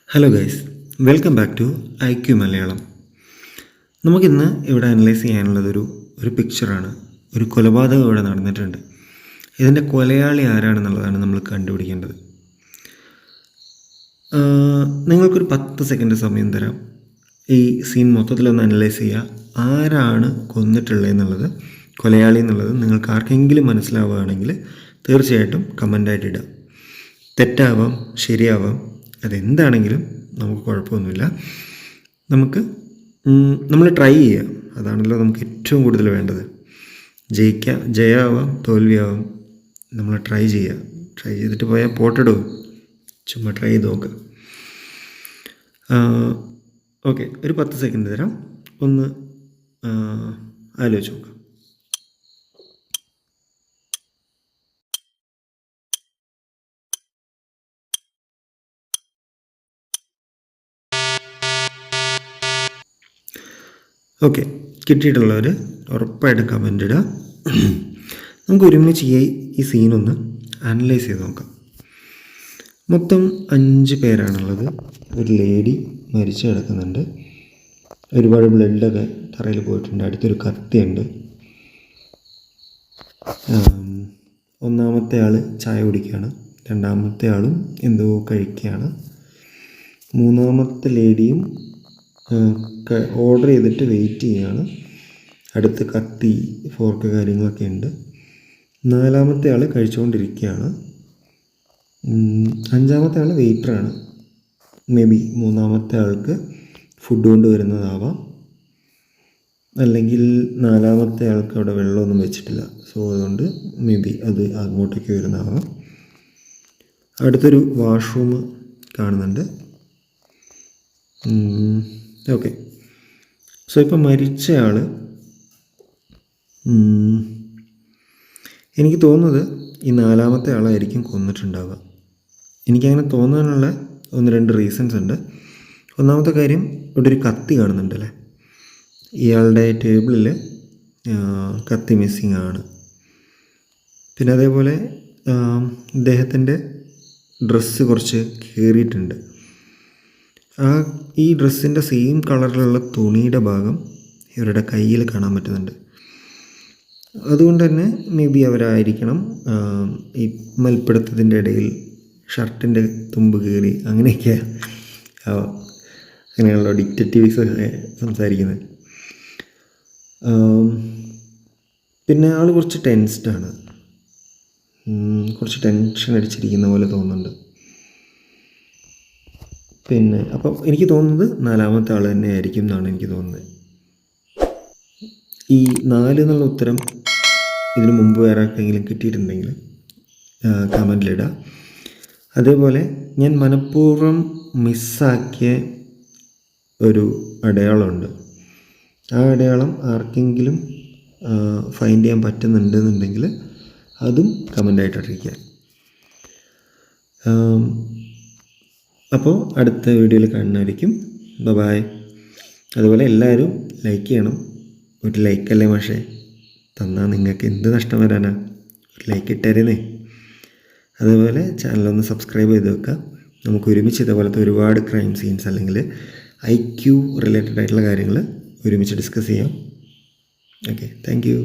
Hello guys, welcome back to IQ Malayalam. നമുക്കിന്ന് ഇവിടെ analyse ചെയ്യാനുള്ളതൊരു പിക്ചറാണ്. ഒരു കൊലപാതകം ഇവിടെ നടന്നിട്ടുണ്ട്. ഇതിൻ്റെ കൊലയാളി ആരാണെന്നുള്ളതാണ് നമ്മൾ കണ്ടുപിടിക്കേണ്ടത്. നിങ്ങൾക്കൊരു 10 സെക്കൻഡ് സമയം തരാം. ഈ സീൻ മൊത്തത്തിലൊന്ന് അനലൈസ് ചെയ്യുക. ആരാണ് കൊന്നിട്ടുള്ളതെന്നുള്ളത്, കൊലയാളി എന്നുള്ളത് നിങ്ങൾക്ക് ആർക്കെങ്കിലും മനസ്സിലാവുകയാണെങ്കിൽ തീർച്ചയായിട്ടും കമൻ്റായിട്ട് ഇടുക. തെറ്റാവാം, ശരിയാവാം, അതെന്താണെങ്കിലും നമുക്ക് കുഴപ്പമൊന്നുമില്ല. നമ്മൾ ട്രൈ ചെയ്യുക. അതാണല്ലോ നമുക്ക് ഏറ്റവും കൂടുതൽ വേണ്ടത്. ജയമാവാം തോൽവിയാവാം, നമ്മൾ ട്രൈ ചെയ്യുക. ട്രൈ ചെയ്തിട്ട് പോയാൽ പോട്ടിടും. ചുമ്മാ ട്രൈ ചെയ്ത് നോക്കുക. ഓക്കെ, ഒരു 10 സെക്കൻഡ് തരാം. ഒന്ന് ആലോചിച്ച് നോക്കാം. ഓക്കെ, കിട്ടിയിട്ടുള്ളവർ ഉറപ്പായിട്ടും കമൻ്റ് ഇടുക. നമുക്ക് ഒരുമിച്ച് ഈ സീനൊന്ന് അനലൈസ് ചെയ്ത് നോക്കാം. മൊത്തം 5 പേരാണുള്ളത്. ഒരു ലേഡി മരിച്ചു കിടക്കുന്നുണ്ട്. ഒരുപാട് ബ്ലഡൊക്കെ തറയിൽ പോയിട്ടുണ്ട്. അടുത്തൊരു കത്തിയുണ്ട്. ഒന്നാമത്തെ ആൾ ചായ കുടിക്കുകയാണ്. രണ്ടാമത്തെ ആളും എന്തോ കഴിക്കുകയാണ്. മൂന്നാമത്തെ ലേഡിയും ഓർഡർ ചെയ്തിട്ട് വെയിറ്റ് ചെയ്യുകയാണ്. അടുത്ത് കത്തി, ഫോർക്ക് കാര്യങ്ങളൊക്കെ ഉണ്ട്. നാലാമത്തെ ആൾ കഴിച്ചുകൊണ്ടിരിക്കുകയാണ്. അഞ്ചാമത്തെ ആൾ വെയിറ്ററാണ്. മേ ബി മൂന്നാമത്തെ ആൾക്ക് ഫുഡ് കൊണ്ടുവരുന്നതാവാം, അല്ലെങ്കിൽ നാലാമത്തെ ആൾക്ക് അവിടെ വെള്ളമൊന്നും വെച്ചിട്ടില്ല. സോ അതുകൊണ്ട് മേ ബി അത് അങ്ങോട്ടേക്ക് വരുന്നതാവാം. അടുത്തൊരു വാഷ്റൂം കാണുന്നുണ്ട്. ഓക്കെ, സോ ഇപ്പം മരിച്ച ആൾ, എനിക്ക് തോന്നുന്നത് ഈ നാലാമത്തെ ആളായിരിക്കും കൊന്നിട്ടുണ്ടാവുക. എനിക്കങ്ങനെ തോന്നാനുള്ള 1-2 റീസൺസ് ഉണ്ട്. ഒന്നാമത്തെ കാര്യം, ഇവിടെ ഒരു കത്തി കാണുന്നുണ്ടല്ലേ. ഇയാളുടെ ടേബിളിൽ കത്തി മിസ്സിങ് ആണ്. പിന്നെ അതേപോലെ ഇദ്ദേഹത്തിൻ്റെ ഡ്രസ്സ് കുറച്ച് കീറിയിട്ടുണ്ട്. ഈ ഡ്രസ്സിൻ്റെ സെയിം കളറിലുള്ള തുണിയുടെ ഭാഗം ഇവരുടെ കയ്യിൽ കാണാൻ പറ്റുന്നുണ്ട്. അതുകൊണ്ട് തന്നെ മേ ബി അവരായിരിക്കണം ഈ മൽപ്പിടുത്തത്തിൻ്റെ ഇടയിൽ ഷർട്ടിൻ്റെ തുമ്പ് കീറി അങ്ങനെയൊക്കെ അങ്ങനെയുള്ള ഡിറ്റക്റ്റീവ്സ് സംസാരിക്കുന്നത്. പിന്നെ ആൾ കുറച്ച് ടെൻസ്ഡാണ്. കുറച്ച് ടെൻഷൻ അടിച്ചിരിക്കുന്ന പോലെ തോന്നുന്നുണ്ട്. പിന്നെ അപ്പം എനിക്ക് തോന്നുന്നത് നാലാമത്തെ ആൾ തന്നെ ആയിരിക്കും എന്നാണ് എനിക്ക് തോന്നുന്നത്. ഈ 4 എന്നുള്ള ഉത്തരം ഇതിനു മുമ്പ് വേറെ ആർക്കെങ്കിലും കിട്ടിയിട്ടുണ്ടെങ്കിൽ കമൻറ്റിലിടുക. അതേപോലെ ഞാൻ മനഃപൂർവ്വം മിസ്സാക്കിയ ഒരു അടയാളമുണ്ട്. ആ അടയാളം ആർക്കെങ്കിലും ഫൈൻഡ് ചെയ്യാൻ പറ്റുന്നുണ്ടെന്നുണ്ടെങ്കിൽ അതും കമൻ്റായിട്ട് അറിയിക്കുക. അപ്പോൾ അടുത്ത വീഡിയോയിൽ കാണുന്നതായിരിക്കും. ബൈ. അതുപോലെ എല്ലാവരും ലൈക്ക് ചെയ്യണം. ഒരു ലൈക്കല്ലേ മാഷേ തന്നാൽ നിങ്ങൾക്ക് എന്ത് നഷ്ടം വരാനാ? ഒരു ലൈക്ക് ഇട്ടേരുന്നേ. അതുപോലെ ചാനലൊന്ന് സബ്സ്ക്രൈബ് ചെയ്ത് വെക്കുക. നമുക്ക് ഒരുമിച്ച് ഇതേപോലത്തെ ഒരുപാട് ക്രൈം സീൻസ് അല്ലെങ്കിൽ IQ റിലേറ്റഡ് ആയിട്ടുള്ള കാര്യങ്ങൾ ഒരുമിച്ച് ഡിസ്കസ് ചെയ്യാം. Okay, thank you.